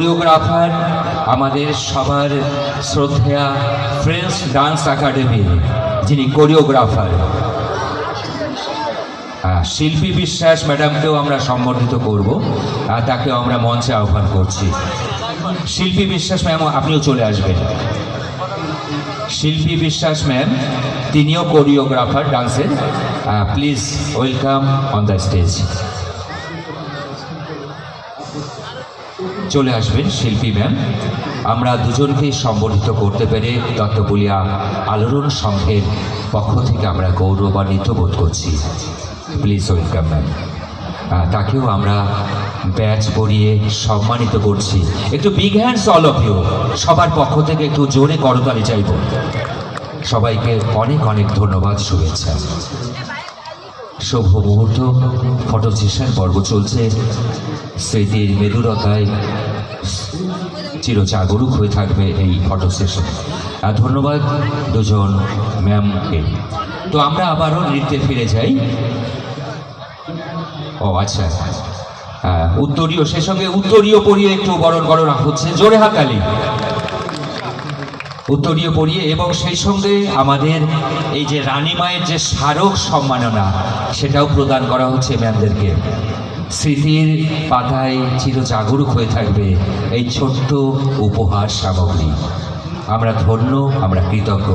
Choreographer আমাদের সবার শ্রদ্ধেয়া friends dance academy যিনি কোরিওগ্রাফার শিল্পী বিশ্বাস ম্যাডামকেও আমরা সম্বর্ধিত করব, তাকেও আমরা মঞ্চে আহ্বান করছি। শিল্পী বিশ্বাস ম্যাম, আপনিও চলে আসবেন। শিল্পী বিশ্বাস ম্যাম, তিনিও কোরিওগ্রাফার ডান্সের। Please welcome on the stage. চলে আসবেন শিল্পী ম্যাম। আমরা দুজনকেই সম্বর্ধিত করতে পেরে দত্তপুলিয়া আলোড়ন সংঘের পক্ষ থেকে আমরা গৌরবান্বিত বোধ করছি। Please welcome ma'am. তাকেও আমরা ব্যাচ পরিয়ে সম্মানিত করছি। একটু big hands all of you, সবার পক্ষ থেকে একটু জোরে করতালি চাইব। সবাইকে অনেক অনেক ধন্যবাদ, শুভেচ্ছা। শুভ মুহূর্ত, ফটো সেশন পর্ব চলছে। স্মৃতির মেদুরতায় চিরজাগরুক হয়ে থাকবে এই ফটো সেশন। ধন্যবাদ দুজন ম্যামকে। তো আমরা আবারও নৃত্যে ফিরে যাই। ও আচ্ছা, উত্তরীয়, সে সঙ্গে উত্তরীয় পরিয়ে একটু বরণ করা হচ্ছে। জোরে হাততালি। উত্তরীয় পরিয়ে, এবং সেই সঙ্গে আমাদের এই যে রানীমায়ের যে স্মারক সম্মাননা, সেটাও প্রদান করা হচ্ছে ম্যামদেরকে। স্মৃতির পাতায় চিরজাগরুক হয়ে থাকবে এই ছোট্ট উপহার সামগ্রী। আমরা ধন্য, আমরা কৃতজ্ঞ।